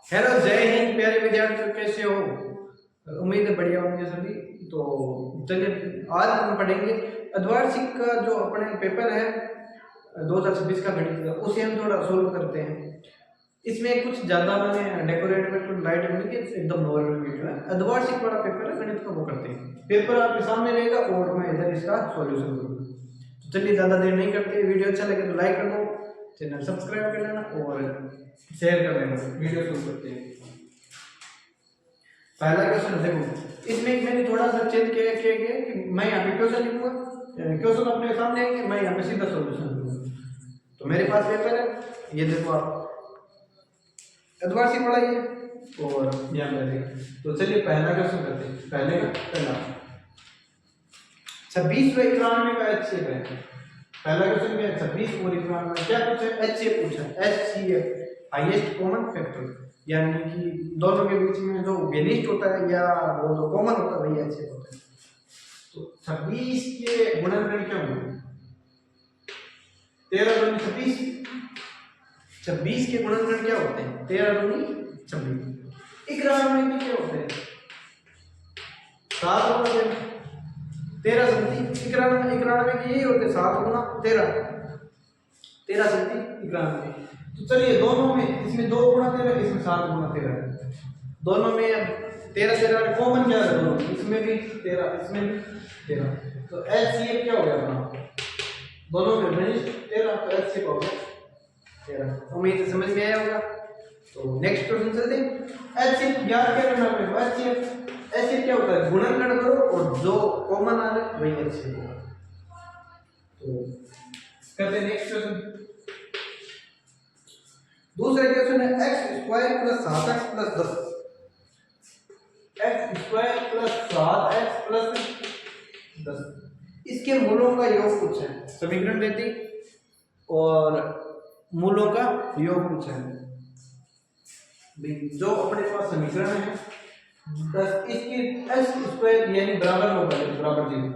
Hello, जय हिंद प्यारे विद्यार्थियों, कैसे हो? उम्मीद है बढ़िया होंगे सभी। तो चलिए आज हम पढ़ेंगे अर्धवार्षिक का जो अपने पेपर है 2026 का गणित का, उसे हम थोड़ा सोल्व करते हैं। इसमें कुछ ज़्यादा मैंने डेकोरेट में कुछ लाइट बनी कि एकदम नॉर्मल वीडियो है। अर्धवार्षिक वाला पेपर है गणित का, वो करते हैं। पेपर आपके सामने रहेगा और मैं इधर इसका सॉल्यूशन करूँगा। तो चलिए ज़्यादा देर नहीं करते, वीडियो अच्छा लगे तो लाइक कर दो, चैनल सब्सक्राइब कर लेना और शेयर कर लेना। वीडियो शुरू करते हैं। पहला क्वेश्चन देखो, इसमें मैंने थोड़ा सा चेंज किया कि मैं यहाँ पे क्वेश्चन लिखूंगा, क्वेश्चन अपने सामने आएंगे, मैं यहाँ पे सीधा सॉल्यूशन दूंगा। तो मेरे पास पेपर है, ये देखो आप अर्धवार्षिक पढ़ाइए और यहाँ पे देखिए। तो चलिए पहला क्वेश्चन करते हैं। पहले का पहला 26 व 91 का HCF है। पहला क्वेश्चन क्या है? 26 और 91 क्या पूछा है? HCF पूछा है। HCF हाईएस्ट कॉमन फैक्टर, यानी कि दोनों के बीच में जो घनिष्ठ होता है या वो जो कॉमन होता है वही HCF होता है। तो 26 के गुणनखंड क्या होंगे? 13 दूनी 26। 26 के गुणनखंड क्या होते हैं? 13 दूनी 26। 91 के क्या होते हैं? 7 होते हैं। 13 सत्ती 91 के यही होते हैं, 7 गुना 13, 13 सत्ती 91। तो चलिए दोनों में, इसमें 2 गुना 13, इसमें 7 गुना 13, दोनों में 13 13 कॉमन क्या है? दोनों इसमें भी 13, इसमें भी 13। तो HCF क्या हो गया अपना? दोनों में 13, तो HCF हो गया 13। उम्मीद है समझ में आया होगा। तो नेक्स्ट क्वेश्चन चलते हैं। HCF याद क्या करना पड़ेगा? HCF क्या होता है? गुणनखंड करो और जो कॉमन आ रहा है वही HCF होगा। तो करते हैं नेक्स्ट क्वेश्चन। दूसरा क्वेश्चन है x² + 7x + 10। x² + 7x + 10, इसके मूलों का योग पूछा है। समीकरण देती और मूलों का योग पूछा है। जो अपने पास समीकरण है 10, इसकी x² यानी बराबर होगा बराबर 0।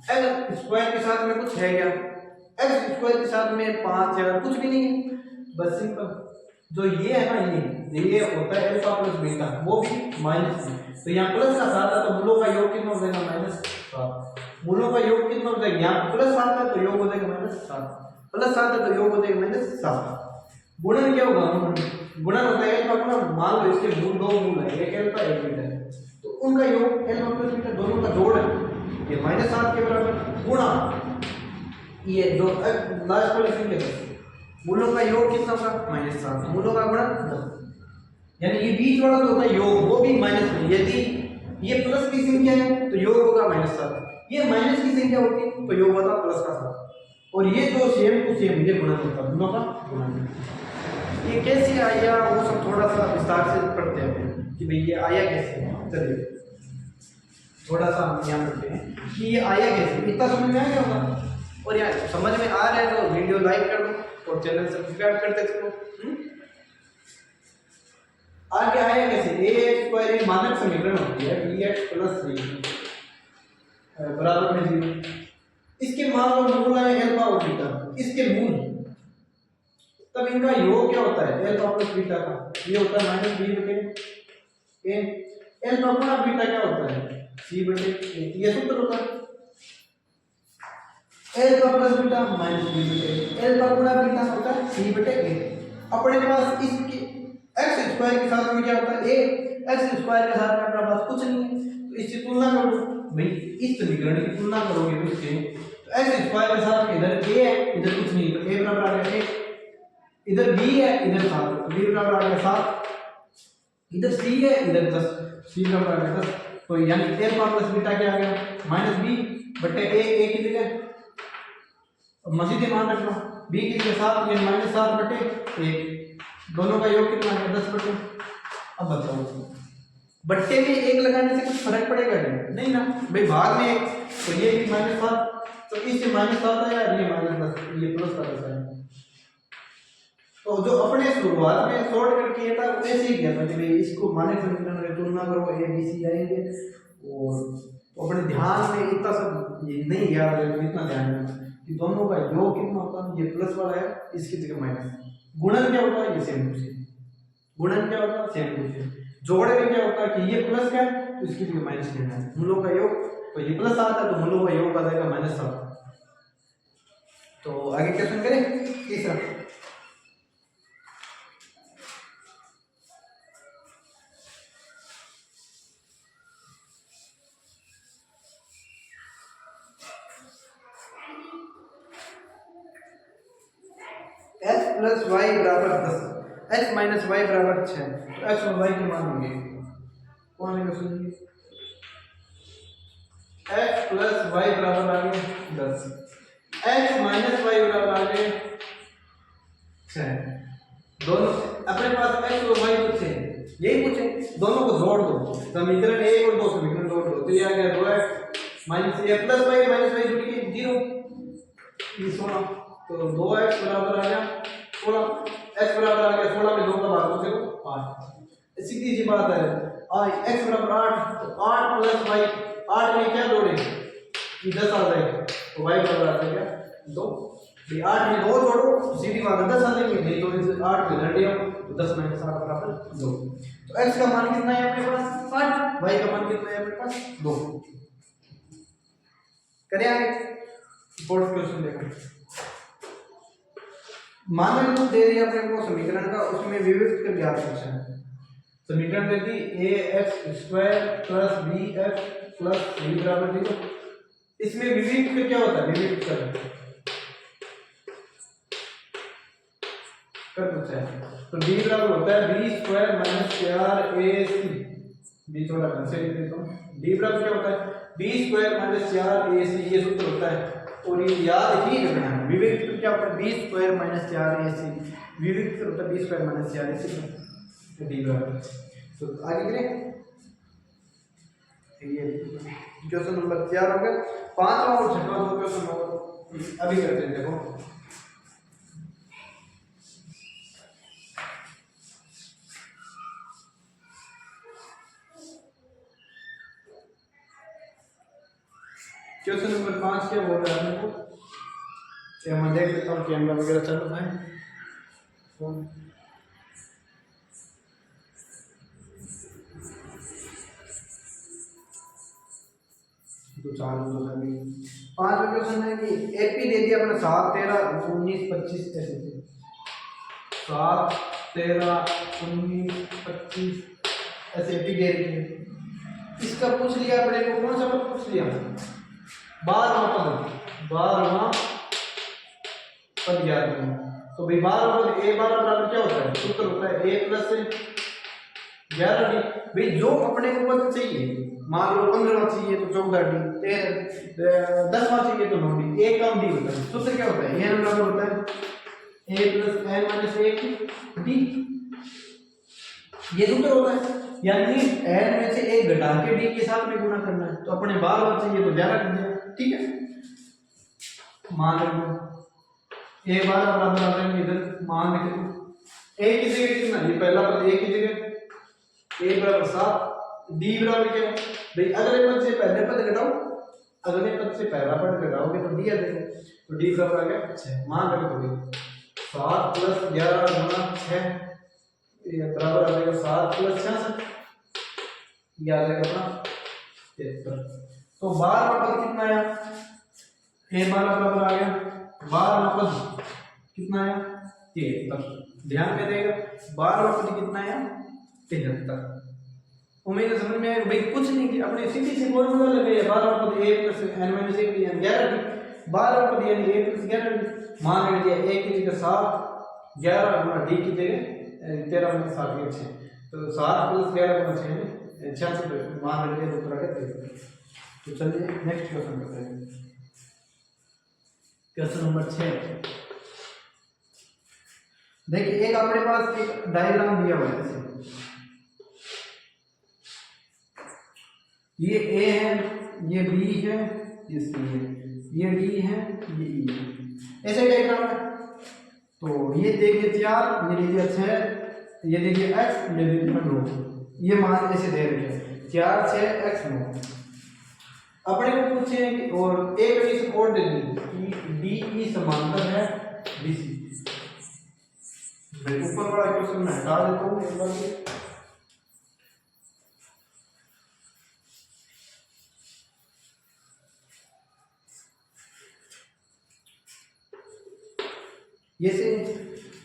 x² के साथ में कुछ है क्या? x² के साथ में 5 या कुछ भी नहीं है, बस सिंपल। जो ये है ना, ये होता है अल्फा प्लस बीटा, वो भी माइनस है। तो यहाँ प्लस का साथ है तो मूलों का योग कितना हो जाएगा? -7। मूलों का योग कितना हो जाएगा? यहाँ प्लस 7 है तो योग हो जाएगा -7, प्लस 7 है तो योग हो जाएगा -7। गुणन क्या होगा? गुणन होता है अल्फा गुणा, मान लो इसके दो मूल है, एक अल्फा एक बीटा है, तो उनका योग अल्फा प्लस बीटा दोनों का जोड़ है, ये -7 के बराबर गुणा ये जो लास्ट वाले संख्या मूलों का योग कितना होगा? -7, मूलों का गुणन 10, यानी ये बीच वाला जो होता है योग वो भी माइनस में। यदि ये प्लस की संख्या है तो योग होगा -7, ये माइनस की संख्या होती तो योग होता प्लस का 7, और ये जो सेम टू सेम ये गुणन होता, दोनों का गुणन। ये कैसे आया वो सब थोड़ा सा विस्तार से पढ़ते हैं कि भाई ये आया कैसे। चलिए थोड़ा सा हम ध्यान रखते हैं कि ये आया कैसे, इतना समझ में आ गया होगा। और यार समझ में आ रहा है तो वीडियो लाइक कर दो और चैनल सब्सक्राइब करते चलो। आगे आया कैसे? ax² मानक समीकरण होती है bx + 3 बराबर में 0। इसके मान और मूल है अल्फा और बीटा, इसके मूल, तब इनका योग क्या होता है? अल्फा प्लस बीटा का ये होता है -b/a। अल्फा गुणा बीटा क्या होता है? c/a। ये सूत्र होता है alpha plus beta -b/a। Alpha गुणा बीटा होता है c/a। अपने पास इसके x² के साथ में क्या होता है? a। x² के साथ में अपने पास कुछ नहीं है, तो इससे तुलना करो भाई, इस समीकरण की तुलना करोगे तो इससे, तो x² के साथ में इधर a है, इधर कुछ नहीं, तो a बराबर आ गया 1, इधर b है, इधर 7, तो b बराबर आ गया 7, इधर c है, इधर 10, c बराबर आ गया 10। तो यानी अल्फा प्लस बीटा क्या आ गया? -b/a। a की जगह मजीद मान रखना, b की जगह 7 यानी -7/1, दोनों का योग कितना है? 10/। अब बताओ बट्टे में 1 लगाने से कुछ फर्क पड़ेगा नहीं ना भाई, भाग में 1, तो ये भी -7, तो इससे -7 आया, ये -10, ये प्लस का 10 है। तो जो अपने शुरुआत में शॉर्ट कट किया था वैसे ही किया था कि भाई इसको मानक समीकरण में तुलना करो, a b c आएंगे, और अपने ध्यान में इतना सब ये नहीं याद है, इतना ध्यान रखना कि दोनों का योग कितना होता है? ये प्लस वाला है, इसकी जगह माइनस। गुणन क्या होता है? ये सेम टू सेम। गुणन क्या होता है, सेम टू सेम। जोड़े में क्या होता है कि ये प्लस है तो इसकी जगह माइनस लेना है, मूलों का योग, तो ये प्लस आता है तो मूलों का योग आ जाएगा -7। तो आगे क्वेश्चन करें तीसरा। x + y = 10, x - y = 6, तो x और y के मान होंगे, कौन है क्वेश्चन, x + y बराबर आ गए 10, x - y बराबर आ गए 6। दोनों अपने पास x और y पूछे, यही पूछे, दोनों को जोड़ दो, समीकरण 1 और 2 समीकरण जोड़ दो, तो ये आ गया 2x - a + y जुड़ के 0, ये 16, तो 2x बराबर आ गया 16, x बराबर आ गया 16 में 2 का भाग हो जाएगा 8। सीधी सी बात है, x बराबर 8, तो 8 + y, 8 में क्या जोड़े कि 10 आ जाएगा, तो y बराबर आ जाएगा 2। ये 8 में 2 जोड़ो, सीधी बात है 10 आ जाएंगे, नहीं तो इस 8 में घट दिया तो 10 - 8 बराबर 2। तो x का मान कितना है अपने पास 8, y का मान कितना है अपने पास 2। करें आगे, फोर्थ क्वेश्चन देखो। मानक रूप दे दिया अपने को समीकरण का, उसमें विविक्त कर ज्ञात पूछा है। समीकरण दे दी ax² + bx + c = 0। इसमें विविक्त का क्या होता है, विविक्त कर पूछा है, तो b बराबर होता है b² - 4ac, b थोड़ा ढंग से लिख देता हूं, d बराबर क्या होता है b² - 4ac, ये सूत्र होता है, और ये याद ही रखना है। विविक्त क्या होता है b² - 4ac, विविक्त होता है b² - 4ac, तो d बराबर। तो आगे करें, ये क्वेश्चन नंबर 4 हो गया। पांचवा और छठवां दो क्वेश्चन और अभी करते हैं, देखो क्वेश्चन नंबर 5 क्या बोल रहा है आपको, ये मैं देख लेता हूँ कैमरा वगैरह चालू है, तो चालू तो सभी। 5वां क्वेश्चन है कि एपी दे दिया अपने 7, 13, 19, 25 ऐसे 7, 13, 19, 25 ऐसे एपी दे रही है। इसका पूछ लिया अपने को, कौन सा पद पूछ लिया, 12वां पद याद करना। तो भाई 12वां पद a 12 बराबर क्या होता है, सूत्र होता है a + 11d। भाई जो अपने को पद चाहिए, मान लो 15वां चाहिए तो 14d, 10वां चाहिए तो 9d, a कम d होता है। सूत्र क्या होता है, n बराबर होता है a + n - 1d, ये सूत्र होता है, यानी n में से एक घटा के d के साथ में गुणा करना है। तो अपने 12वां चाहिए तो 11 कर दिया, ठीक है। मान लो a 12 बराबर आता है, इधर मान लिख दो, a की जगह कितना, ये पहला पद a की जगह a बराबर 7, d बराबर क्या है भाई, अगले पद से पहले पद घटाओ, अगले पद से पहला पद घटाओगे तो d आ जाएगा, तो d बराबर आ गया 6। मान रखो भाई 7 + 11 × 6, ये बराबर आ जाएगा 7 + 66, ये आ जाएगा अपना 73। तो 12वां पद कितना आया, a 12 बराबर आ गया 12वां पद कितना आया 73। ध्यान में देगा 12वां पद कितना आया 73। उम्मीद है समझ में आएगा भाई, कुछ नहीं कि अपने सीधी सी फॉर्मूला लगे, 12वां पद a + n - 1 यानी 11d, 12वां पद यानी a + 11d। मान लीजिए a की जगह 7, 11 × d की जगह 13 - 7 के 6, तो 7 + 11 × 6 यानी 66, मान लीजिए उत्तर आ गया 73। तो चलिए नेक्स्ट क्वेश्चन करते हैं, क्वेश्चन नंबर 6। देखिए एक अपने पास एक डायग्राम दिया हुआ है, ये a है, ये b है, ये c है, ये d है, ये e है, ऐसे डायग्राम है। तो ये देखिए 4, ये देखिए 6, ये देखिए x, ये देखिए 9, ये मान ऐसे दे रखे हैं 4, 6, x, 9। अपने को पूछे कि और एक कंडीशन और दे दी कि DE समांतर है BC, भाई ऊपर वाला क्वेश्चन मैं हटा देता हूँ एक बार। ये से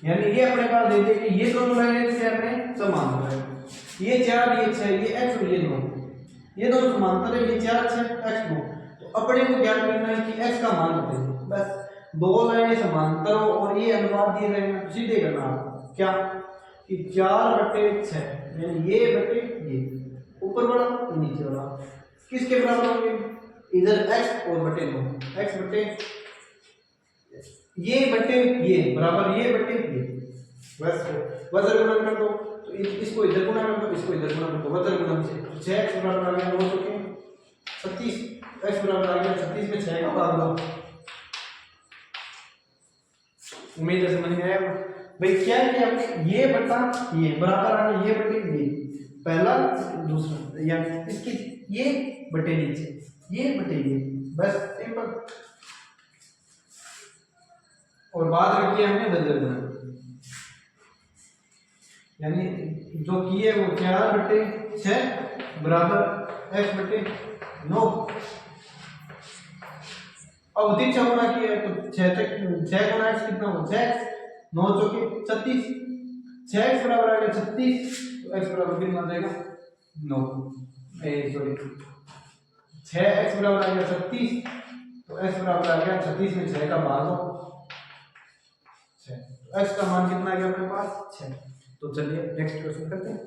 यानी ये अपने पास दे दिया कि ये दोनों लाइनें क्या अपने समांतर है, ये 4 ये 6 ये x और ये 9, ये दोनों समांतर है, ये 4 6 x 9। तो अपने को ज्ञात करना है कि x का मान बताइए। बस दो लाइनें समांतर हो और ये अनुपात दिए गए हैं, सीधे करना आपको क्या कि 4/6 यानी ये बटे ये, ऊपर वाला नीचे वाला किसके बराबर होंगे, इधर x और बटे 9, x बटे ये बटे ये बराबर ये बटे ये, बस वज्र गुणन कर दो। तो इसको इधर गुणा कर दो, इसको इधर गुणा कर दो, वज्र गुणन से 6x बराबर आ गया 9 चौके 36, x बराबर आ गया 36 में 6 का भाग दो। उम्मीद है समझ में आया भाई। क्या किया हमने, ये बटा ये बराबर आ गया ये बटे ये, पहला दूसरा या इसकी ये बटे नीचे ये बटे ये, बस सिंपल। और बाद में किया हमने वज्र गुणन, यानी जो किए वो 4/6 बराबर x बटे 9। अब दीक्षा गुणा किया है तो 6 गुणा x कितना हो 6x, 9 चौके 36, 6x बराबर आ गया 36, तो x बराबर कितना आ जाएगा 9, सॉरी 6x बराबर आ गया 36, तो x बराबर आ गया 36 में 6 का भाग दो 6, तो x का मान कितना आ गया अपने पास 6। तो चलिए नेक्स्ट क्वेश्चन करते हैं।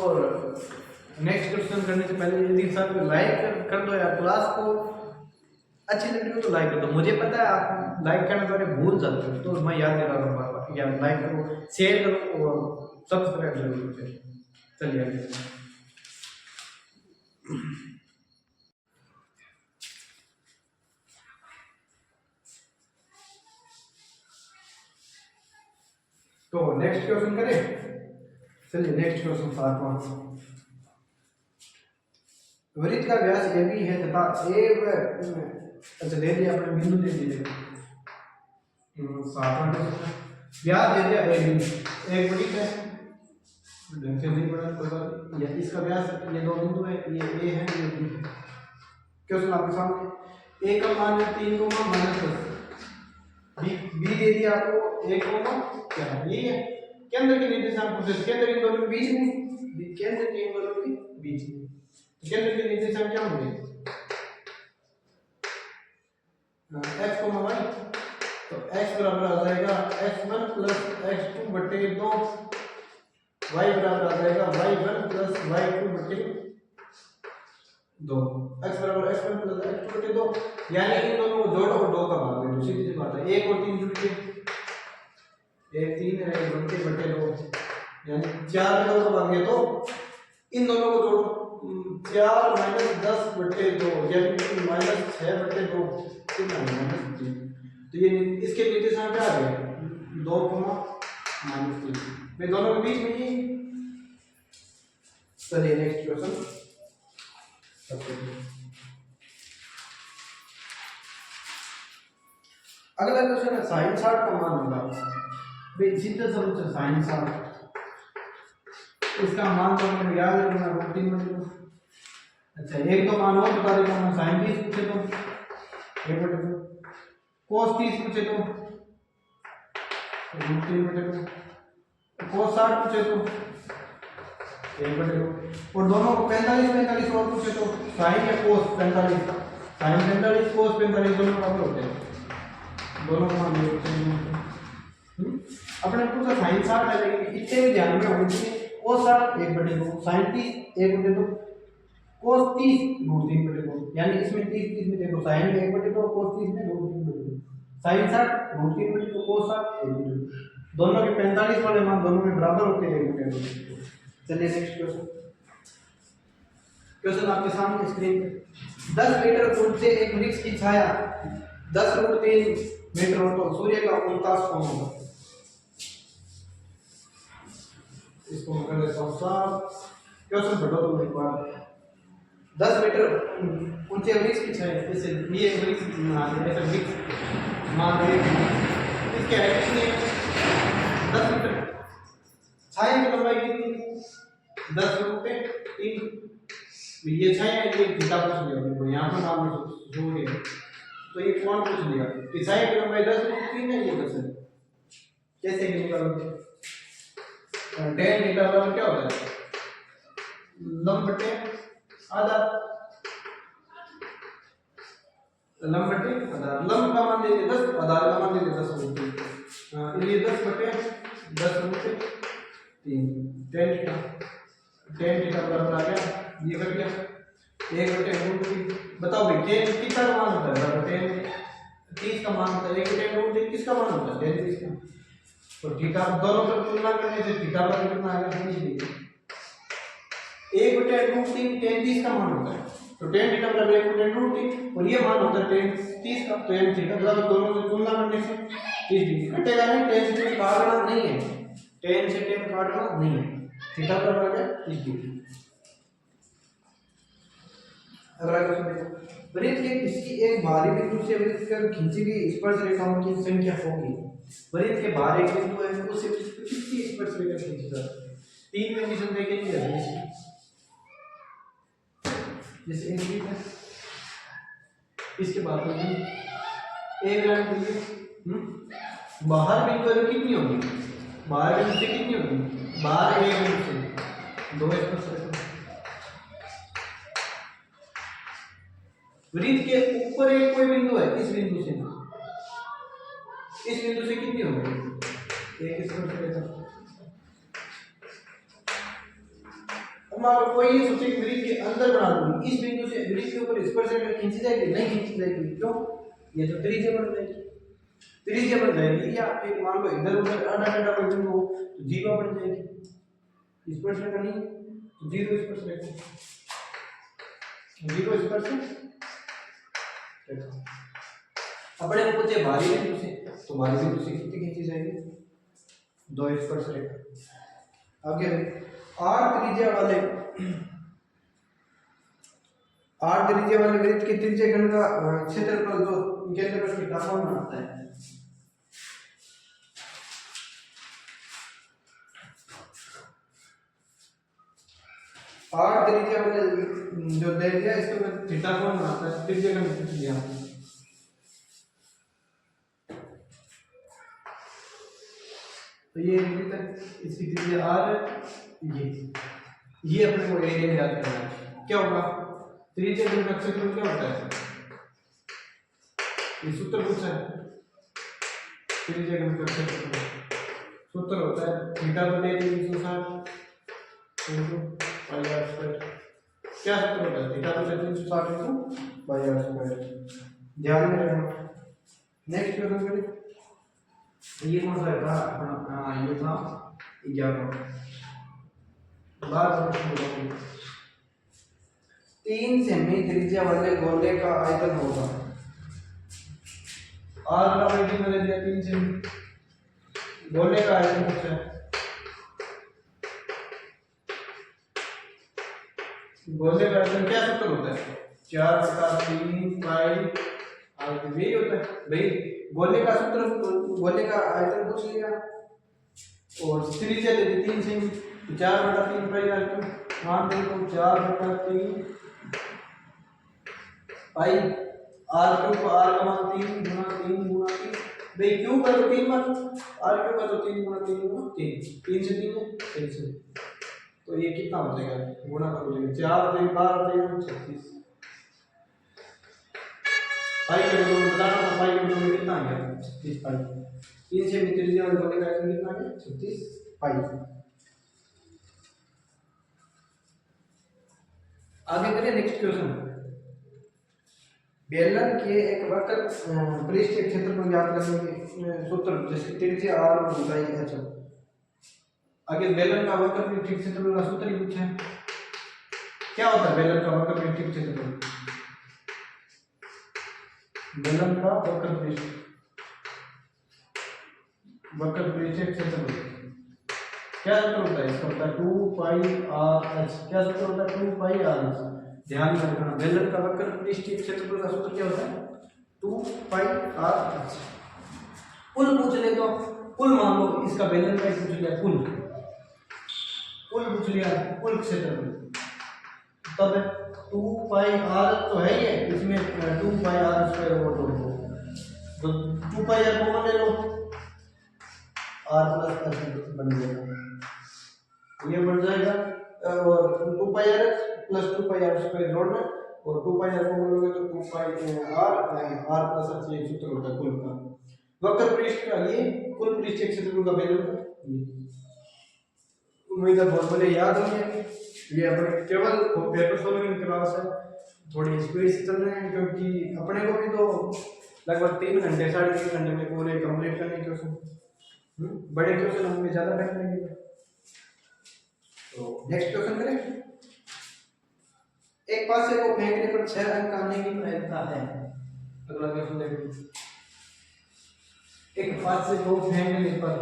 और नेक्स्ट क्वेश्चन करने से पहले यदि सर लाइक कर दो या क्लास को अच्छी लग रही हो तो लाइक कर दो। मुझे पता है आप लाइक करना सारे भूल जाते हो, तो मैं याद दिला रहा हूँ या लाइक करो, शेयर करो और सब्सक्राइब जरूर करो। चलिए आगे। तो नेक्स्ट क्वेश्चन करें, चलिए नेक्स्ट क्वेश्चन 7वां। वृत्त का व्यास ए बी है तथा ए व अच्छा दे दिया अपने बिंदु दे दिए 7वां क्वेश्चन, व्यास दे दिया ए बी, एक वृत्त है ढंग से नहीं पढ़ा कोई बात, या इसका व्यास ये दो बिंदु है, ये ए है ये बी है। क्वेश्चन आपके सामने, ए का मान है 3 -10, बी दे दिया आपको 1 क्या है ये है केंद्र के निर्देशांक पूछे, केंद्र इन दोनों के बीच में, केंद्र के इन दोनों के बीच में, तो केंद्र के निर्देशांक क्या होंगे x, y, तो x बराबर आ जाएगा x1 + x2 बटे 2, y बराबर आ जाएगा y1 + y2 बटे 2, x बराबर x1 + x2 बटे 2, यानी इन दोनों को जोड़ो और 2 का भाग दे दो, सीधी सी बात है। 1 और 3 जुड़ के 1 3 है, 1 बटे 2 यानी 4 का 2 का भाग दिया, तो इन दोनों को जोड़ो 4 - 10 बटे 2 यानी -6 बटे 2 कितना -3, तो ये इसके निर्देशांक क्या आ गए 2, -3 मैं दोनों के बीच में ही। चलिए नेक्स्ट क्वेश्चन, अगला क्वेश्चन है sin 60 का मान निकालो। भाई सीधे समझ sin 60 इसका मान तो हमें याद रखना रूटीन में। अच्छा एक तो मान और बता देता हूं, sin 30 पूछे तो 1/2, cos 30 पूछे तो √3/2, cos 60 पूछे तो 1/2, और दोनों को 45 और पूछे तो sin या cos 45, sin 45 cos 45 दोनों बराबर होते हैं, दोनों का मान होते हैं। अपने पूछा sin 60 है, लेकिन इतने भी ध्यान में होना चाहिए cos 60 1/2, sin 30 1/2, cos 30 √3/2, यानी इसमें 30 में देखो sin में 1/2, cos 30 में √3/2, sin 60 √3/2, cos 60 1/2, दोनों के 45 वाले मान दोनों में बराबर होते हैं 1/2। चलिए नेक्स्ट क्वेश्चन आपके सामने स्क्रीन पे, 10 मीटर दूर से एक वृक्ष की छाया 10√3 मीटर हो तो सूर्य का 49 कोण होगा। इसको मैं कर देता हूं साफ, क्वेश्चन पढ़ो तुम एक बार, 10 मीटर ऊंचे वृक्ष की छाया, जैसे ये वृक्ष ऐसा वृक्ष मान लीजिए इसकी हाइट कितनी है 10 मीटर, छाया की लंबाई कितनी है 10 रुपये 3। ये छाया ये थीटा पूछ लिया देखो यहाँ पर नाम जो है तो ये कौन पूछ लिया कि छाया की लंबाई 10 रुपये 3 है, ये 10 है। कैसे निकालोगे tan थीटा बराबर क्या होता है लंब बटे आधा, लंब बटे आधा, लंब का मान दे दे 10, आधा का मान दे दे 10 रुपये, ये 10 बटे 10 रुपये 3 tan थीटा बराबर आ गया ये कट गया 1 बटे रूट 3। बताओ भाई tan कितना मान होता है बराबर tan 30 का मान होता है, 1 बटे रूट 3 किसका मान होता है tan 30 का, तो थीटा दोनों पर तुलना करने से थीटा का कितना आएगा 1 बटे रूट 3 tan 30 का मान होता है, तो tan थीटा बराबर 1 बटे रूट 3 और ये मान होता है tan 30 का, तो tan थीटा बराबर दोनों से तुलना करने से 30 डिग्री कटेगा नहीं, tan से काटना नहीं है, tan से tan काटना नहीं है, थीटा बराबर है 30 डिग्री। अगला क्वेश्चन देखो वृत्त के किसी एक बाहरी बिंदु से वृत्त कर खींची गई स्पर्श रेखाओं की संख्या होगी, वृत्त के बाहर एक बिंदु है उससे कितनी स्पर्श रेखा खींची जा सकती है, 3 कंडीशन देखेंगे जैसे एक है इसके बाद में एक लाइन बोलिए बाहर बिंदु है कितनी होगी, बाहर बिंदु से कितनी होगी, बाहर एक बिंदु से 2 स्पर्श रेखा, वृत्त के ऊपर एक कोई बिंदु है इस बिंदु से कितनी होगी एक स्पर्श रेखा। मान लो कोई ये सोचे कि वृत्त के अंदर बना दूंगी, इस बिंदु से वृत्त के ऊपर स्पर्श रेखा खींची जाएगी, नहीं खींची जाएगी, क्यों, ये तो त्रिज्या बन जाएगी, या फिर मान लो इधर उधर आधा आधा कोई बिंदु हो तो जीवा बन जाएगी, स्पर्श रेखा नहीं तो जीरो स्पर्श रेखा, जीरो स्पर्श रेखा। अपने को पूछे भारी बिंदु से, तो भारी बिंदु से कितनी खींची जाएगी 2 स्पर्श रेखा। आगे r त्रिज्या वाले वृत्त की त्रिज्या खंड का क्षेत्रफल जो केंद्र पर थीटा कोण बनाता है, r त्रिज्या वाले जो दे दिया इसको थीटा कोण बनाता है, त्रिज्या खंड त्रिज्या तो ये इसकी त्रिज्या r है, ये अपने को एरिया याद करना है, क्या होगा त्रिज्या खंड का क्षेत्रफल क्या होता है, ये सूत्र पूछा है, त्रिज्या खंड का क्षेत्रफल सूत्र होता है थीटा बटे 360 इनटू पाई r स्क्वायर, क्या सूत्र होता है थीटा बटे 360 इनटू पाई r स्क्वायर, ध्यान में रखना। नेक्स्ट क्वेश्चन करें, ये कौन सा था अपना, ये था 11 बात 3 सेमी त्रिज्या वाले गोले का आयतन होगा, r बराबर कितना दे दिया 3 सेमी, गोले का आयतन पूछा है, गोले का आयतन क्या सूत्र होता है 4/3 पाई r भी होता है भाई, गोले का सूत्र गोले का आयतन पूछ लिया और त्रिज्या दे दी 3 सेमी, 4/3 पाई r मान दे तो 4/3 पाई r क्यूब को r का मान 3 गुना 3 भाई क्यूब का तो 3 बार r क्यूब का तो 3 गुना 3 गुना 3 से 3 है 3 से, तो ये कितना हो जाएगा गुणा कर लीजिए 4 3 12 36 पाई के बदले में बताना तो पाई के बदले में कितना आ गया 36 पाई, 3 से त्रिज्या वाले गोले का आयतन कितना आ गया 36 पाई। आगे करिए नेक्स्ट क्वेश्चन, बेलन के एक वक्र पृष्ठ के क्षेत्रफल ज्ञात करने के सूत्र जैसे त्रिज्या r और ऊंचाई h, आगे बेलन का वक्र पृष्ठ के क्षेत्रफल का सूत्र ही पूछा है, क्या होता है बेलन का वक्र पृष्ठ के क्षेत्रफल, बेलन का वक्र पृष्ठ के क्षेत्रफल क्या सूत्र होता है इसका, होता है 2 पाई r h, क्या सूत्र होता है 2 पाई r h, ध्यान में रखना बेलन का वक्र पृष्ठीय क्षेत्रफल का सूत्र क्या होता है 2 पाई r। कुल पूछ ले तो कुल मान लो इसका बेलन का पूछ लिया कुल पूछ लिया कुल क्षेत्रफल तब 2 पाई r तो है ये इसमें 2 पाई r स्क्वायर ओवर 2 तो 2 पाई r कॉमन ले लो r प्लस s बन जाएगा ये बन जाएगा और 2 पाई r प्लस 2 पाई r स्क्वायर जोड़ना और 2 पाई r कॉमन लोगे तो 2 पाई r प्लस s ये सूत्र होता है कुल का वक्र पृष्ठ का ये कुल पृष्ठीय क्षेत्रफल का बेलन का ये उम्मीद है फॉर्मूले याद होंगे। ये अपने केवल पेपर सॉल्विंग क्लास है थोड़ी स्पीड से चल रहे हैं क्योंकि अपने को भी तो लगभग 3 घंटे 3.5 घंटे में पूरे कंप्लीट करने क्वेश्चन बड़े क्वेश्चन हमें ज़्यादा टाइम लगेगा। तो नेक्स्ट क्वेश्चन करें। एक पासे को फेंकने पर 6 अंक आने की प्रयत्नता है। अगला क्वेश्चन देखिए। एक पासे को फेंकने पर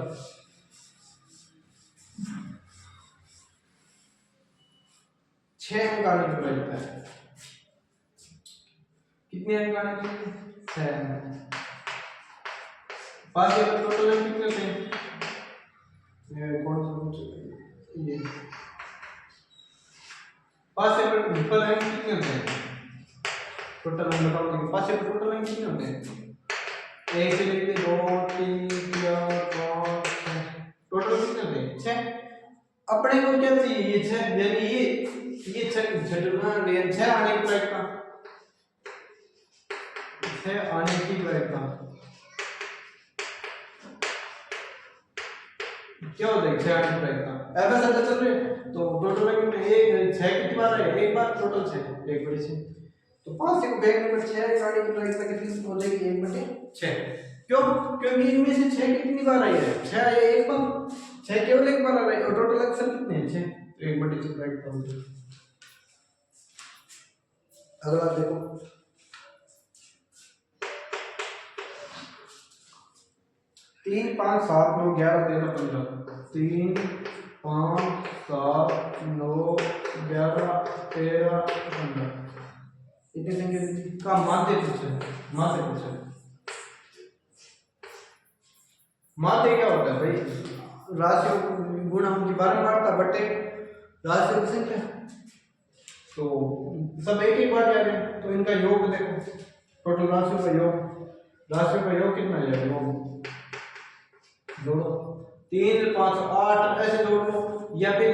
6 अंक आने की प्रयत्नता है। कितने अंक आने चाहिए 6 अंक। पासे पर टोटल अंक कितने थे ये कौन सा ये पासे पर अंक कितने होते हैं टोटल अंक बताओ तो पासे पर टोटल अंक कितने होते हैं 1 से लेके 2 3 4 5 6 टोटल कितने होते हैं 6। अपने को क्या चाहिए ये 6 यानी ये 6 आने की प्रयत्नता 6 आने की प्रयत्नता क्या होता है 6 आने की प्रयत्नता ऐसा चलते चल रहे तो टोटल अंक में एक 6 कितनी बार है एक बार टोटल 6 एक बड़ी से तो 5 से को फेंकने पर 6 आने की प्रयत्नता कितनी हो जाएगी 1/6 क्यों क्योंकि इनमें से 6 कितनी बार आई है 6 आई है एक बार 6 केवल एक बार आ रहा है और टोटल अक्सर कितने हैं 6 तो 1/6 प्रयत्नता हो जाएगी। अगला देखो 3 5 7 9 11 13 15 3 5 7 9 11 13 15 इतने संख्या का माध्य क्या होता है भाई राशियों गुणा उनकी बारंबारता बटे राशियों की संख्या तो सब एक ही बार जा रहे हैं तो इनका योग देखो टोटल राशियों का योग कितना आ जाएगा जोड़ो 3 5 8 ऐसे जोड़ लो या फिर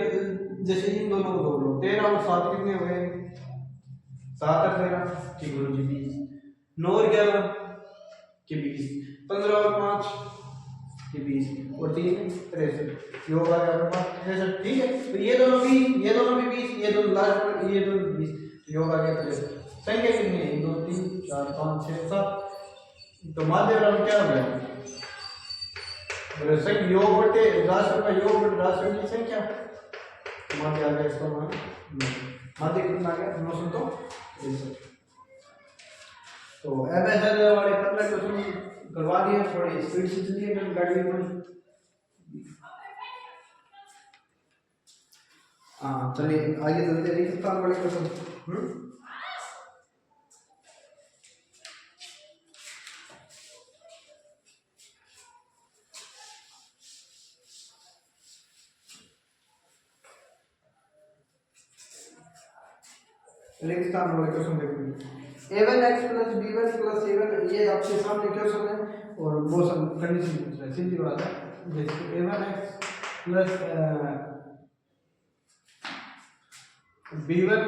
जैसे इन दोनों को जोड़ लो 13 और 7 कितने हो गए 7 और 13 ठीक गुरु जी 20 9 और 11 के 20 15 और 5 के 20 और 3 63 योग आ गया आपके पास 63 ठीक है। तो ये दोनों भी 20 ये दोनों लास्ट पर ये दोनों 20 योग आ गया 63 संख्या कितनी है 2 3 4 5 6 7 तो माध्य बराबर क्या हो गया योग बटे राशियों का योग बटे राशियों की संख्या माध्य आ गया इसका मान माध्य कितना आ गया 963। तो अब ऐसा वाले 15 क्वेश्चन करवा दिए थोड़ी स्पीड से चलिए गाड़ी में हाँ चलिए आगे चलते रेगिस्तान वाले क्वेश्चन रेगिस्तान वाले क्वेश्चन देखिए a1x plus b1 plus a1 ये आपके सामने क्वेश्चन है और वो सब कंडीशन पूछ रहा है सीधी बात है जैसे a1x plus b1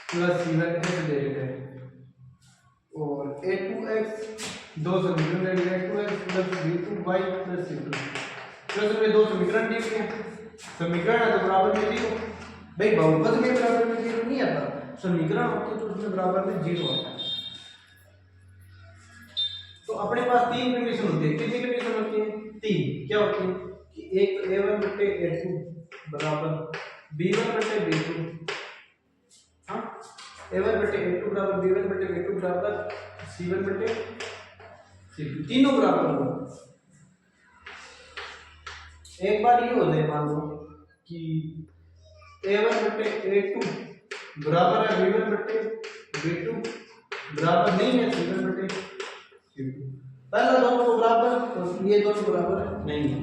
plus c1 ऐसे दे रहे हैं और a2x दो समीकरण दे दिए 2x plus b2y plus c2 question में दो समीकरण दिए हैं समीकरण है तो बराबर में 0 भाई बहुपद में बराबर में 0 नहीं आता समीकरण होते तो उसमें बराबर में 0 आता है। तो अपने पास 3 कंडीशन होती है कितनी कंडीशन होती है 3 क्या होती है कि एक a1 बटे a2 बराबर b1 बटे b2 हाँ a1 बटे a2 बराबर b1 बटे b2 बराबर c1 बटे c2 तीनों बराबर हो। एक बार ये हो जाए मान लो कि a1 बटे a2 बराबर है b1 बटे b2 बराबर नहीं है c1 बटे c2। पहला दोनों को बराबर और ये दोनों बराबर नहीं है।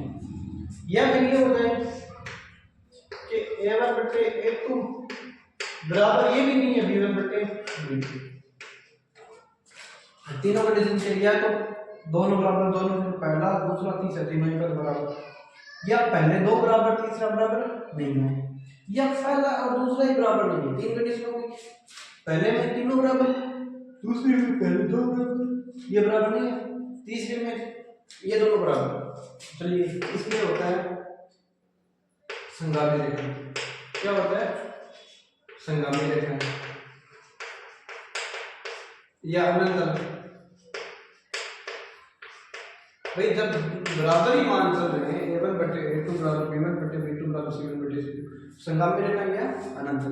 या फिर ये हो जाए कि a1 बटे a2 बराबर ये भी नहीं है b1 बटे b2। तीनों का डिफरेंशियल या तो दोनों बराबर, दोनों में पहला दूसरा तीसरा तीनों एक बराबर, या पहले दो बराबर तीसरा बराबर नहीं है, या पहला और दूसरा ही बराबर नहीं है। तीन कंडीशन होगी, पहले में तीनों बराबर, दूसरे में पहले दो बराबर ये बराबर नहीं है, तीसरे में ये दोनों बराबर। चलिए इसलिए होता है संगामी रेखा। क्या होता है? संगामी रेखा या अनंत। भाई जब बराबर ही मान चल रहे हैं a1 बटे a2 बराबर b1 बटे b2 बराबर c1 बटे c2, संगामी रेखा या अनंत।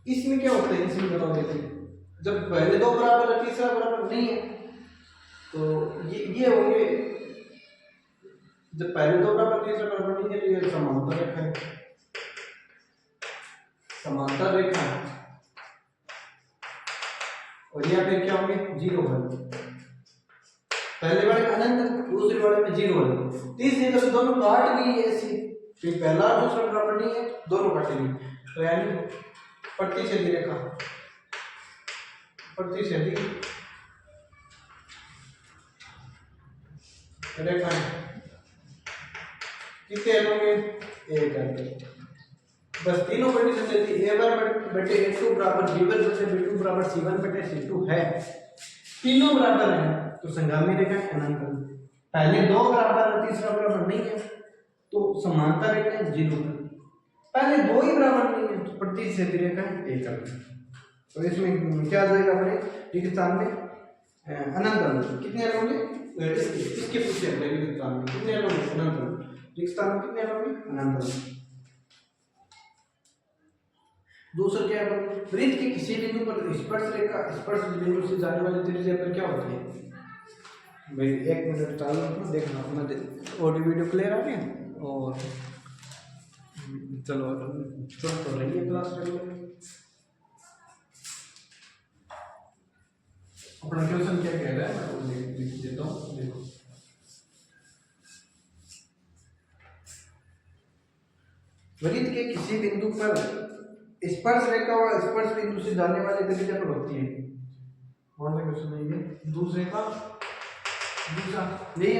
इसमें क्या होता है? इसमें बताओ देखिए, जब पहले दो बराबर है तीसरा बराबर नहीं है तो ये होंगे, जब पहले दो बराबर तीसरा बराबर नहीं है तो ये समांतर रेखा है, समांतर रेखा है। और यहाँ पे क्या होंगे? जीरो है। पहले वाले में अनंत, दूसरे वाले में जीरो है। तीसरे का दोनों काट ली ऐसी, फिर पहला और दूसरा बराबर नहीं है, दोनों काटेंगे तो यानी प्रतिच्छेदी रेखा, प्रतिच्छेदी रेखा कितने होंगे? एक करके बस तीनों कंडीशन देती है। a1 बटे a2 बराबर b1 बटे b2 बराबर c1 बटे c2 है, तीनों बराबर हैं तो संगामी रेखा अनंत। पहले दो बराबर है तीसरा बराबर नहीं है तो समांतर रेखा जीरो है, पहले दो ही बराबर नहीं है तो प्रतिच्छेदी रेखा एक है। तो इसमें क्या आ जाएगा अपने रेगिस्तान में? अनंत। कितने होंगे? इसके पूछे अपने रेगिस्तान में कितने होंगे? अनंत। रेगिस्तान में कितने होंगे? अनंत। दूसरा क्या है? वृत्त के किसी बिंदु पर स्पर्श रेखा स्पर्श बिंदु से जाने वाली त्रिज्या पर क्या होती है? भाई एक मिनट चालू रखना, देखना अपना ऑडियो वीडियो क्लियर आ गया। और चलो तो रहिए क्लास अपना क्वेश्चन क्या कह रहा है मैं लिख देता हूँ। देखो वृत्त के किसी बिंदु पर स्पर्श रेखा व स्पर्श बिंदु से जाने वाली त्रिज्या पर होती है। कौन सा क्वेश्चन है ये? दूसरे का दूसरा नहीं,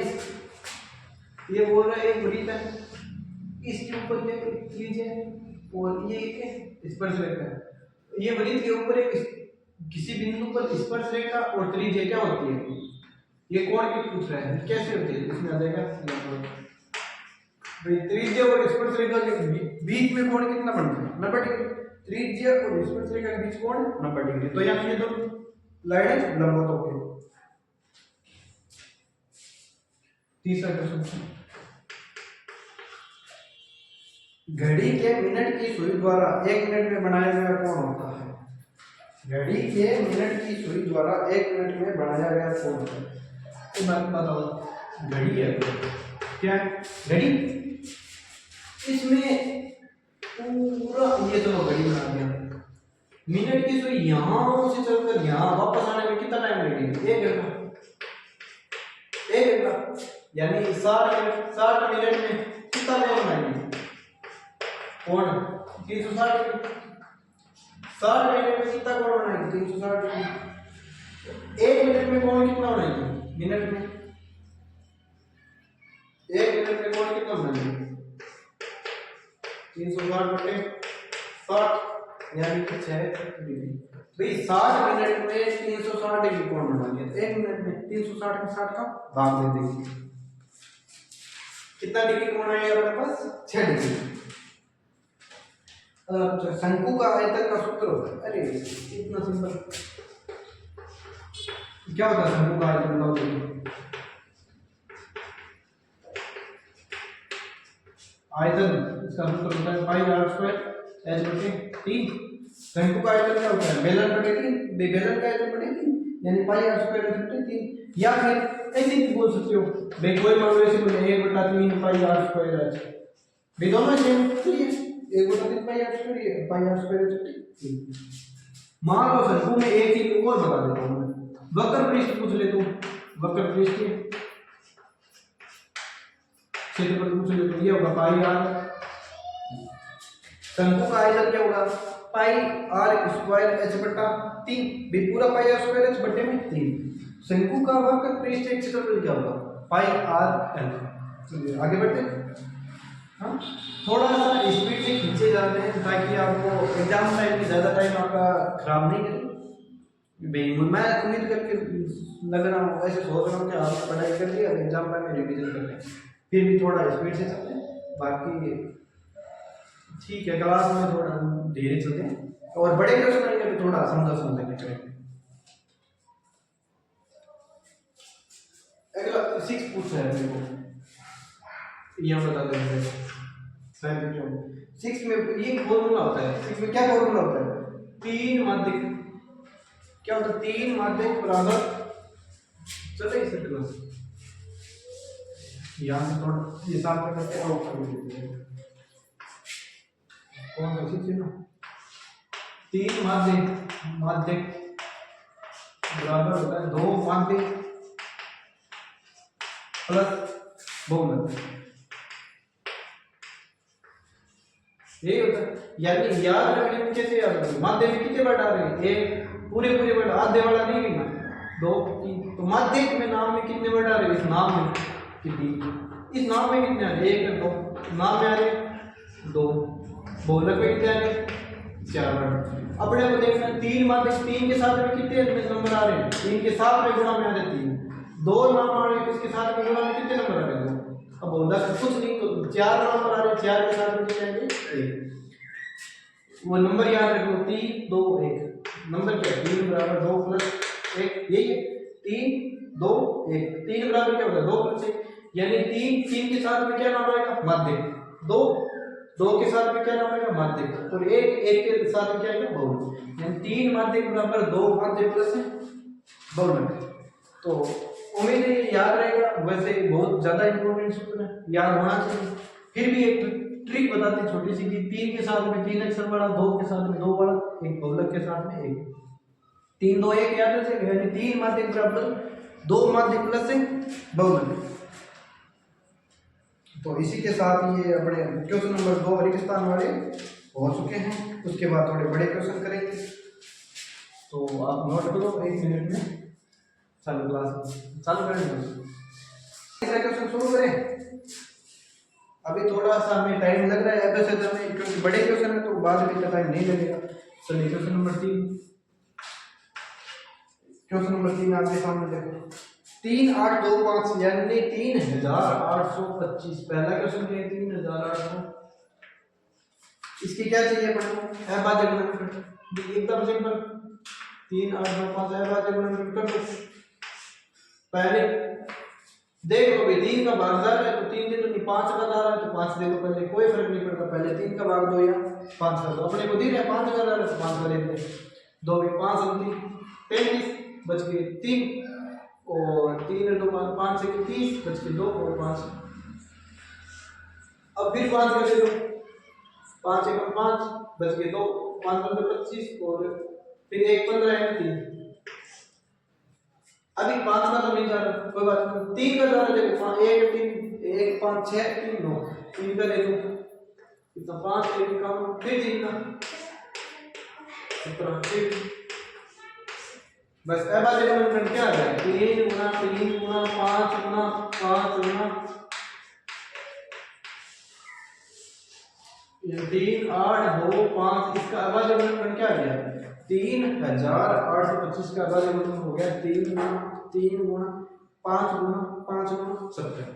ये बोल रहा है एक वृत्त है, इसके ऊपर ये त्रिज्या है और ये एक स्पर्श रेखा है। ये वृत्त के ऊपर एक किसी बिंदु पर स्पर्श रेखा और त्रिज्या क्या होती है? ये कोण की पूछ रहा है, कैसे होती है? इसमें आ जाएगा भाई त्रिज्या और स्पर्श रेखा के बीच में कोण कितना बनता है? 90 डिग्री। त्रिज्या और स्पर्श रेखा के बीच कोण 90 डिग्री। तो यहाँ ये दो लाइनें लंबवत होंगी। तीसरा क्वेश्चन, घड़ी के मिनट की सुई द्वारा 1 मिनट में बनाया गया कोण होता है? घड़ी के मिनट की सुई द्वारा 1 मिनट में बनाया गया कोण होता है। तो बात बताओ, घड़ी है क्या है? घड़ी, इसमें पूरा ये तो घड़ी बना दिया, मिनट की सुई यहां से चलकर यहां वापस आने में कितना टाइम लगेगा? 1 घंटा। 1 घंटा यानी 60 मिनट में कितना कोण बनाएंगे? कोण 360 डिग्री। 60 मिनट में कितना कोण बनाएंगे? 360 डिग्री। 1 मिनट में कोण कितना बनाएंगे? मिनट में 1 मिनट में कोण कितना बनाएंगे? 360 बटे 60 यानी कि 6 डिग्री। भाई 60 मिनट में 360 डिग्री कोण बना दिया। 1 मिनट में 360 में 60 का भाग दे देंगे, कितना डिग्री कोण आएगा अपने पास? 6 डिग्री। शंकु का आयतन का सूत्र होता है, अरे इतना सिंपल। क्या होता है शंकु का आयतन? बताओ। आयतन इसका सूत्र होता है पाई आर स्क्वायर एच बटे 3। शंकु का आयतन क्या होता है? बेलन बटे 3, बेलन का आयतन बटे 3 यानी पाई आर स्क्वायर एच बटे 3। या फिर ऐसे भी बोल सकते हो भाई, कोई मान लो ऐसे बोले 1/3 पाई आर स्क्वायर एच, भाई दोनों सेम, चलिए 1/3 पाई आर स्क्वायर, ये पाई आर स्क्वायर। मान लो शंकु में एक चीज और बता देता हूं मैं, वक्र पृष्ठ पूछ ले, तुम वक्र पृष्ठ के क्षेत्रफल पूछ ले तो ये होगा पाई आर। शंकु का आयतन क्या होगा, पाई आर स्क्वायर एच बटा 3, भी पूरा पाई आर स्क्वायर एच बटे में 3। शंकु का वक्र पृष्ठ के क्षेत्रफल क्या होगा, पाई आर एल। आगे बढ़ते हैं, हाँ थोड़ा सा स्पीड से खींचे जाते हैं ताकि आपको एग्जाम टाइम में ज़्यादा टाइम आपका खराब नहीं करे। मैं उम्मीद करके लग रहा हूँ, ऐसे सोच रहा हूँ कि आपने पढ़ाई कर ली, अब एग्जाम टाइम में रिवीजन कर लें, फिर भी थोड़ा स्पीड से चलते हैं, बाकी ठीक है क्लास में थोड़ा धीरे चलते हैं, और बड़े क्वेश्चन आएंगे तो थोड़ा समझा के करेंगे। अगला 6 पूछा है मेरे को, यहाँ बता देंगे शायद क्यों 6 में ये फॉर्मूला होता है। 6 में क्या फॉर्मूला होता है, 3 माध्यक, क्या होता है 3 माध्यक बराबर, चलो इसे क्लास यहाँ से थोड़ा ये साफ करके आउट कर देते हैं। कौन सा चीज है ना, 3 माध्यक बराबर होता है 2 माध्यक प्लस बहुलक, यही होता है। यानी याद रखने में कैसे याद रखें, माध्य में कितने वर्ड आ रहे हैं, एक पूरे वर्ड, आधे वाला नहीं लिखना, 2 3, तो माध्यक में नाम में कितने वर्ड आ रहे हैं, इस नाम में कितने, इस नाम में कितने आ रहे हैं, 1 2, नाम में आ रहे 2, बहुलक में कितने आ रहे 4 वर्ड। अपने को देखना 3 माध्यक, 3 के साथ में कितने नंबर आ रहे हैं, 3 के साथ में गुणा में आ रहे 3, 2 नाम आ रहे हैं इसके साथ में गुणा में कितने नंबर आ रहे हैं, अब बहुलक कुछ नहीं तो 4 नंबर आ रहे हैं, 4 के साथ में कितने आएंगे 1, वो नंबर याद रखो 3 2 1, नंबर क्या है 3 बराबर 2 प्लस 1, यही है 3 2 1, 3 बराबर क्या होता है 2 प्लस 1, यानी 3 के साथ में क्या नाम आएगा माध्यक, 2 के साथ में क्या नाम आएगा माध्यक, और 1 के साथ में क्या आएगा बहुलक, यानी 3 माध्यक बराबर 2 माध्यक प्लस बहुलक। तो उम्मीद है ये याद रहेगा, वैसे बहुत ज्यादा इंपॉर्टेंट सूत्र है, याद होना चाहिए। फिर भी एक ट्रिक बताते हैं छोटी सी, कि 3 के साथ में 3 अक्षर वाला, 2 के साथ में 2 वाला, एक बहुलक के साथ में 1, 3 2 1 याद रखें, यानी 3 माध्यक बराबर 2 माध्यक प्लस बहुलक। तो इसी के साथ ये अपने क्वेश्चन नंबर 2 रिक्त स्थान वाले हो चुके हैं, उसके बाद थोड़े बड़े क्वेश्चन करेंगे, तो आप नोट करो 1 मिनट में चालू क्लास चालू करेंगे। तीसरा क्वेश्चन शुरू करें, अभी थोड़ा सा हमें टाइम लग रहा है एपिसोड में, क्योंकि बड़े क्वेश्चन है तो बाद में इतना टाइम नहीं लगेगा। चलिए क्वेश्चन नंबर 3, क्वेश्चन नंबर 3 आपके सामने देखो, 3 8 2 5 यानी 3825, पहला क्वेश्चन क्या है 3800, इसकी क्या चाहिए अपन को, अभाज्य गुणनखंड, एकदम सिंपल 3 8 2 5 अभाज्य गुणनखंड कर दो। पहले देख लो भाई 3 का भाग जा रहा है तो 3 दे दो, 5 का जा रहा है तो 5 दे दो, पहले कोई फर्क नहीं पड़ता, पहले 3 का भाग दो या 5 का दो, अपने को दे रहा है 5 का जा रहा है तो 5 का देते हैं, 2 भी 5 और 3 33 बच गए 3, और 3 2 5 से 30 बच के 2 और 5, अब फिर 5 का दे दो, 5 1 5 बच गए 2, 5 15 25 और फिर 1 15 है 3, अभी 5 का तो नहीं जा रहा, कोई बात नहीं, 3 का जा रहा है, देखो 1 3 1 5 6 3 9, 3 का ले लो कितना 5 1 कम, फिर 3 का 17, फिर बस अभाज्य गुणनखंड क्या है 3 गुना 3 गुना 5 गुना 5 गुना 3 8 2 5, इसका अभाज्य गुणनखंड क्या आ गया 3825 का अभाज्य गुणनखंड हो गया 3 गुना 5 गुना 5 गुना 70।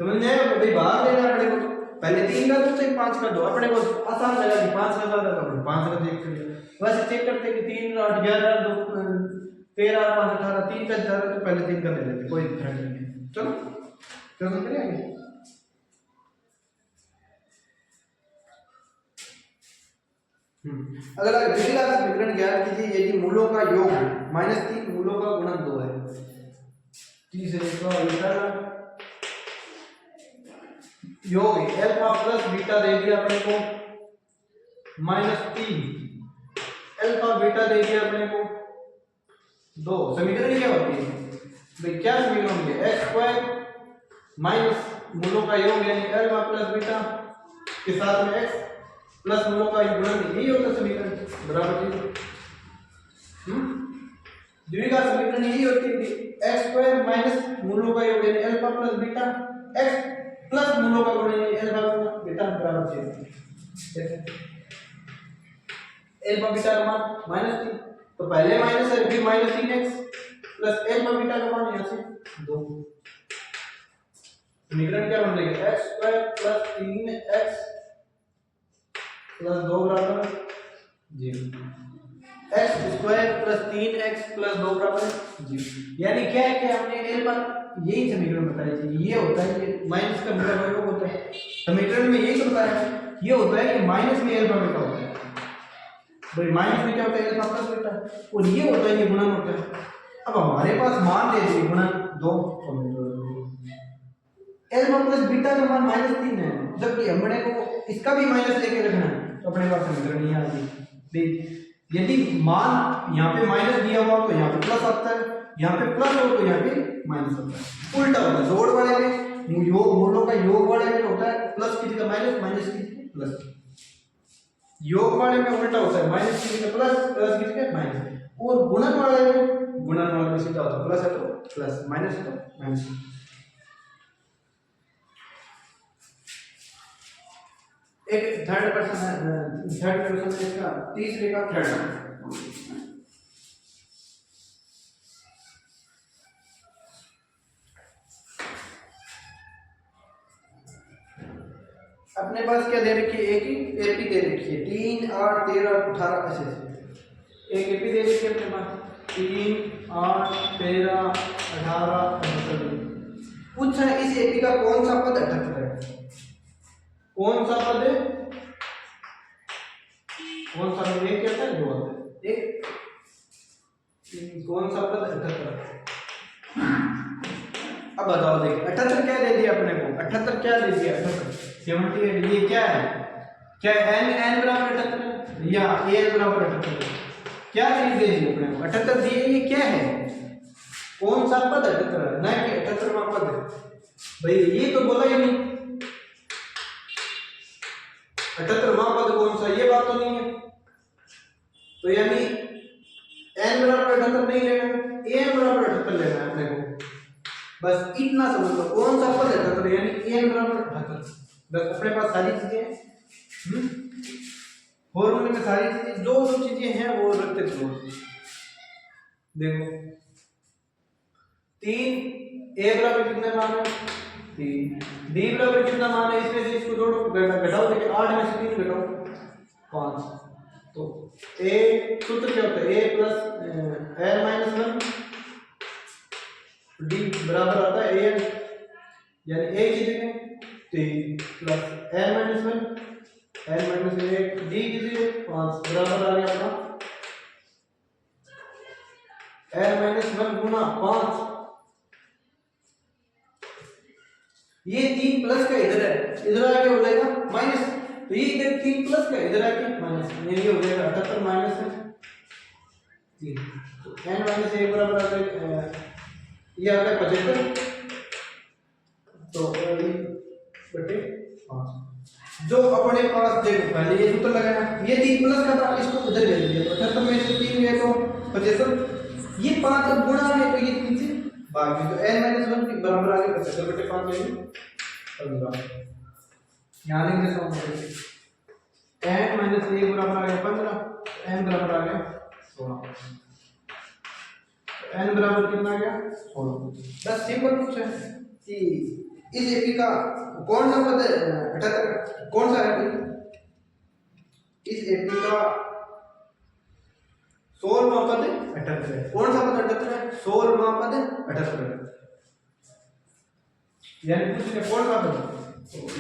समझ में आया, भाई भाग देना अपने को, पहले 3 का दो फिर 5 का दो, अपने को आसान लगा कि 5 का ज्यादा तो 5 का देख लिया, वैसे चेक करते कि 3 8 11 2 13 5 18 3 का जा रहा है तो पहले 3 का ले लेते, कोई फर्क नहीं है। चलो क्वेश्चन करेंगे, अगला विशिष्ट विवरण ज्ञात कीजिए यदि मूलों का योग -3 मूलों का गुणन 2 है। तीसरे का उल्टा योग अल्फा प्लस बीटा दे दिया अपने को, -3 अल्फा बीटा दे दिया अपने को 2। समीकरण क्या होती है भाई, क्या समीकरण होंगे, एक्स स्क्वायर माइनस मूलों का योग यानी अल्फा प्लस बीटा के साथ में एक्स प्लस मूलों का गुणन, यही होता है समीकरण बराबर जी। द्विघात समीकरण यही होती है कि एक्स स्क्वायर माइनस मूलों का योग यानी alpha plus beta X plus मूलों का गुणन यानी अल्फा प्लस बीटा बराबर 0। अल्फा बीटा का मान -3, तो पहले माइनस है फिर -3x प्लस अल्फा बीटा का मान यहाँ से 2। समीकरण क्या बन जाएगा, x square plus 3x plus 2 बराबर 0। X square plus 3x plus 2 बराबर 0। यानी क्या है कि हमने अल्फा यही समीकरण बताया थी, ये होता है कि माइनस का मूल का योग होता है, समीकरण में यही बताया ये होता है कि माइनस में अल्फा बीटा होता है भाई, माइनस में क्या होता है अल्फा प्लस बीटा, और ये होता है ये गुणन होता है। अब हमारे पास मान दे दिए गुणन 2, अल्फा प्लस बीटा का मान -3 है, जबकि हमने को इसका भी माइनस लेके रखना है, तो अपने पास समीकरण ये आ गई। यदि मान यहाँ पे माइनस दिया हुआ तो यहाँ पे प्लस आता है, यहाँ पे प्लस हो तो यहाँ पे माइनस आता है, उल्टा होता है। जोड़ वाले में योग मूलों का योग वाले में होता है प्लस की जगह माइनस, माइनस की जगह प्लस, योग वाले में उल्टा होता है माइनस की जगह प्लस, प्लस की जगह माइनस, और गुणन वाले में सीधा होता है प्लस है तो प्लस, माइनस है तो माइनस। एक थर्ड क्वेश्चन इसका तीसरे का थर्ड। अपने पास क्या दे रखी है, एक ही एपी दे रखी है 3, 8, 13, 18 ऐसे एक एपी दे रखी है अपने पास 3, 8, 13, 18 पूछा है इस एपी का कौन सा पद 78 है, कौन सा पद है, कौन सा पद एक क्या है, 2 होता है, एक कौन सा पद 78। अब बताओ देखिए 78 क्या दे दिया अपने को, 78 क्या दे दिया, 78 ये क्या है, क्या n बराबर 78 है या a बराबर 78 है, क्या चीज दे दी अपने को 78 दिए, ये क्या है, कौन सा पद 78 है, ना कि 78वां पद है भाई, ये तो बोला ही नहीं 78वां पद कौन सा, ये बात तो नहीं है, तो यानी n बराबर 78 नहीं लेना, a बराबर 78 लेना है अपने को, बस इतना समझ लो कौन सा पद 78 यानी a बराबर 78। बस अपने पास सारी चीजें हैं, फॉर्मूले में सारी चीजें जो चीजें हैं वो रखते चलो। देखो 3 a बराबर कितना मान है 3, b बराबर कितना मान है, इसमें से इसको जोड़ो घटाओ, देखिए 8 में से 3 घटाओ 5, तो a सूत्र क्या होता है a plus n minus 1 d बराबर आता है an, यानी a की जगह 3 प्लस n माइनस 1 d की जगह 5 बराबर आ गया अपना n माइनस 1 गुना 5, ये 3 प्लस का इधर है, इधर आके हो जाएगा माइनस, तो ये इधर 3 प्लस का इधर आके माइनस, ये हो जाएगा 78 माइनस 3, तो n माइनस 1 बराबर आ जाएगा ये आ गया 75, तो बटे 5। जो अपने पास देखो पहले ये सूत्र लगाया, ये 3 प्लस का था, इसको उधर ले लिया, तो 78 में से 3 गए तो 75, ये 5 जब गुणा है तो ये 3 से भाग में, तो n माइनस 1 के बराबर आ गया 75 बटे 5 लेंगे 15, यहाँ लिख देता हूँ n माइनस 1 बराबर आ गया 15, n बराबर आ गया 16, n बराबर कितना आ गया 16। बस सिंपल पूछा है कि इस एपी का कौन सा पद 78 कौन सा है, इस एपी का 16वां पद 78 है, कौन सा पद 78 है, 16वां पद 78 है, यानी कुछ ने कौन सा पद,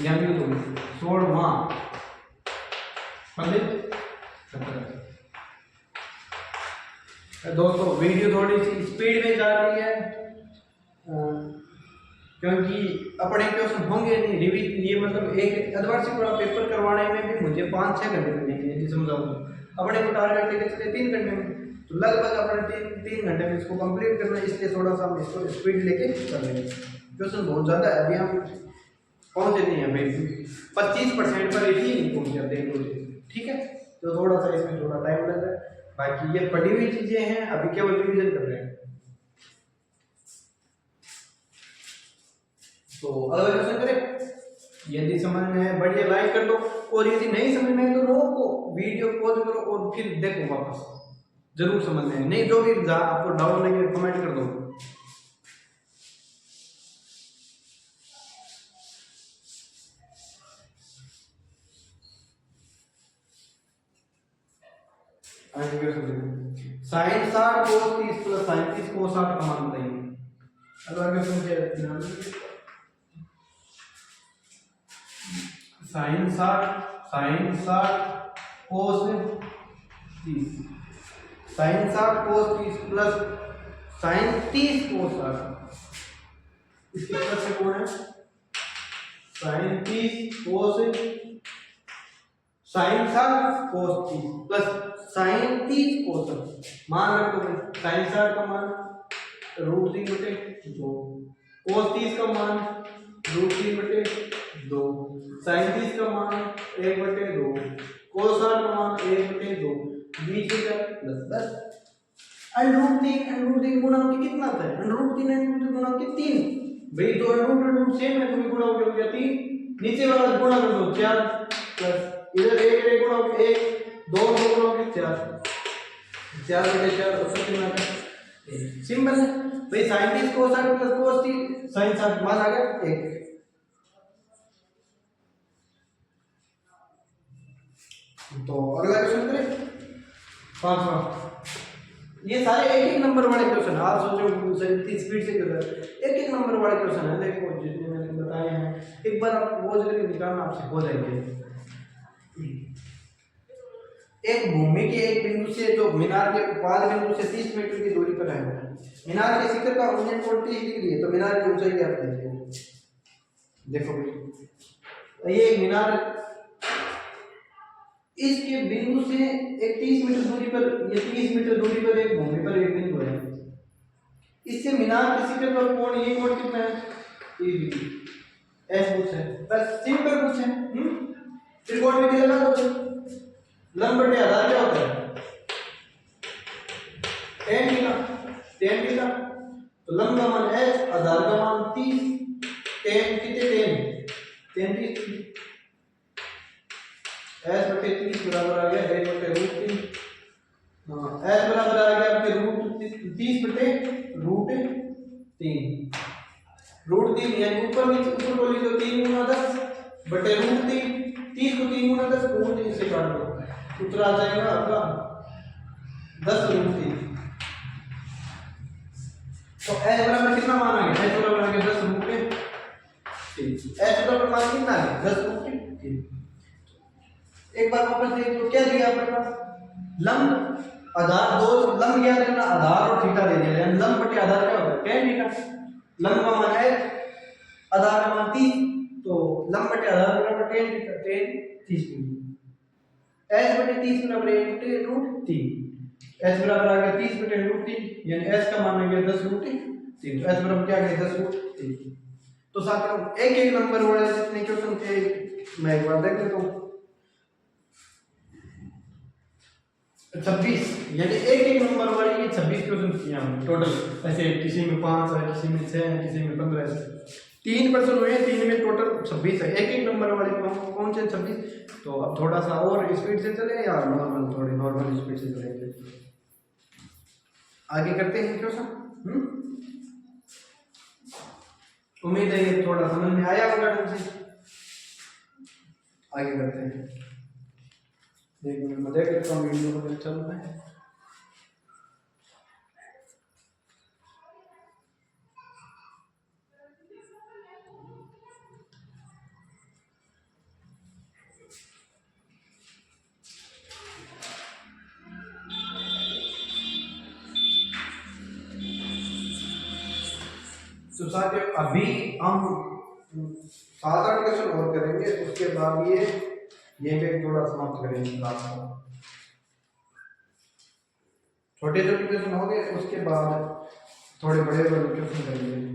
यानी तो 16वां पद 78। दोस्तों वीडियो थोड़ी सी स्पीड में जा रही है क्योंकि अपने क्वेश्चन होंगे नहीं रिवीज, ये मतलब एक एडवांस पूरा पेपर करवाने में भी मुझे 5-6 घंटे लगेंगे जी, समझाओ। अपने को टारगेट लेके चले 3 घंटे में, तो लगभग अपने 3 घंटे में इसको कंप्लीट करना है, इसलिए थोड़ा सा हम इसको स्पीड लेके कर लेंगे। क्वेश्चन बहुत ज़्यादा है, अभी हम पहुँचे नहीं है भाई, 25% पर ही नहीं पहुँच जाते हैं, ठीक है। तो थोड़ा सा इसमें थोड़ा टाइम लग रहा है, बाकी ये पढ़ी हुई चीज़ें हैं, अभी केवल रिविजन कर रहे हैं। तो अगला क्वेश्चन करें, यदि समझ में है बढ़िया लाइक कर दो, और यदि नहीं समझ में है तो रोको, वीडियो पॉज करो और फिर देखो वापस, जरूर समझ में है, नहीं जो भी आपको डाउट लगे कमेंट कर दो। Sine 60 cos 30 plus sine 30 cos 60 का मान बताइए। अगला क्वेश्चन क्या है, sine 60 cos 30, sine 60 cos 30 plus sine 30 cos 60, इसके प्लस से कौन है, sine 30 cos sine 60 cos 30 plus sine 30 cos 60, मान रख दो, साइन 60 का मान √3/2, cos 30 का मान √3/2, साइन 30 का मान 1/2, cos 60 का मान 1/2, बीच में क्या प्लस बस। √3 गुणा के कितना आता है, √3 गुणा के 3 भाई, तो √√, सेम है, तुम्हें गुणा हो गया 3, नीचे वाला गुणा कर दो 4 प्लस इधर 1 गुणा हो 1, 2 गुणा हो 4, 4/4 और सब कितना आता है, सिंपल है भाई। Sine 30 cos 60 plus cos 30 sine 60 मान आ गया 1। तो अगला क्वेश्चन करें, 5वां। ये सारे एक एक नंबर वाले क्वेश्चन, आप सोचो इतनी स्पीड से कर रहे हैं, एक एक नंबर वाले क्वेश्चन है, देखो जितने मैंने बताए हैं, एक बार आप वो करके निकालना, आपसे हो जाएंगे। एक भूमि के एक बिंदु से जो मीनार के उपाद बिंदु से 30 मीटर की दूरी पर है, मीनार के शिखर का उन्नयन कोण 30 डिग्री है, तो मीनार की ऊंचाई क्या है, देखो भाई, ये मीनार इसके बिंदु से एक 30 मीटर दूरी पर, ये 30 मीटर दूरी पर एक भूमि पर एक बिंदु है, इससे मीनार के शिखर पर कोण, ये कोण कितना है, 30 डिग्री, ऐसा कुछ है, बस सिंपल कुछ है। त्रिकोण विधि लगा दो, लंब बटे आधार क्या होता है, tan थीटा, तो लंब का मान h, आधार का मान 30, tan कितने, tan 30, h बटे 30 बराबर आ गया 1/√3, हाँ h बराबर आ गया आपके √30/√3, √3 यानी ऊपर नीचे, ऊपर को लिख दो 3 गुना 10 बटे √3, 30 को 3 गुना 10 √3 से काट दो, उत्तर आ जाएगा आपका 10√3। तो h बराबर कितना मान आ गया, h बराबर आ गया 10√3, h बराबर मान कितना आ गया 10√3। एक बार वापस देख लो, क्या दिया आपके पास, लंब आधार, दो लंब याद रखना, आधार और थीटा दे दिया, लंब बटे आधार क्या होता है, tan थीटा, लंब का मान h, आधार का मान 30, तो लंब बटे आधार बराबर tan theta, tan 30 degree, h बटे 30 बराबर 1/√3, h बराबर आ गया 30/√3, यानी h का मान आ गया 10√3, तो h बराबर क्या आ गया 10√3। तो साथियों एक एक नंबर वाले जितने क्वेश्चन थे मैं एक बार देख लेता हूँ, 26, यानी एक एक नंबर वाले ये 26 क्वेश्चन किए हमने टोटल, ऐसे किसी में 5 है, किसी में 6 है, किसी में 15 है, 3% हुए, 3 में टोटल 26 है, एक एक नंबर वाले कौन से 26। तो अब थोड़ा सा और स्पीड से चले या नॉर्मल, थोड़ी नॉर्मल स्पीड से चलेंगे, आगे करते हैं क्वेश्चन। उम्मीद है ये थोड़ा समझ में आया होगा तुमसे, आगे करते हैं। एक मिनट में देख लेता हूँ वीडियो को चल रहा है। तो साथियों अभी हम 7-8 क्वेश्चन और करेंगे, उसके बाद ये पे थोड़ा समाप्त करेंगे क्लास को। छोटे छोटे क्वेश्चन हो गए, उसके बाद थोड़े बड़े बड़े क्वेश्चन करेंगे।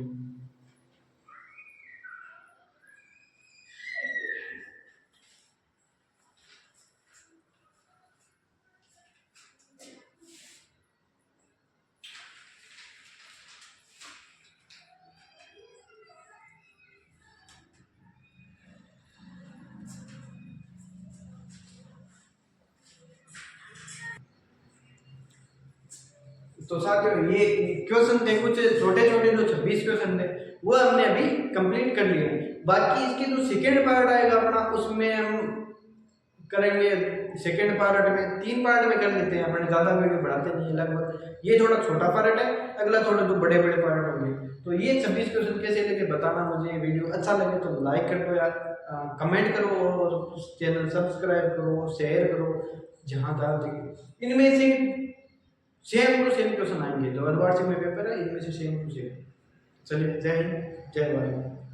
तो साथियों ये क्वेश्चन थे कुछ छोटे छोटे, जो 26 क्वेश्चन थे वो हमने अभी कंप्लीट कर लिए। बाकी इसके जो सेकेंड पार्ट आएगा अपना, उसमें हम करेंगे सेकेंड पार्ट में 3 पार्ट में कर लेते हैं, अपने ज़्यादा वीडियो बढ़ाते नहीं है लगभग। ये थोड़ा छोटा पार्ट है, अगला थोड़ा जो बड़े बड़े पार्ट होंगे। तो ये 26 क्वेश्चन कैसे लगे बताना मुझे। वीडियो अच्छा लगे तो लाइक कर दो यार, कमेंट करो और चैनल सब्सक्राइब करो, शेयर करो जहाँ तक। इनमें से सेम टू सेम क्वेश्चन आएंगे, जो अर्धवार्षिक में पेपर है इनमें से सेम टू सेम। चलिए, जय हिंद, जय भारत।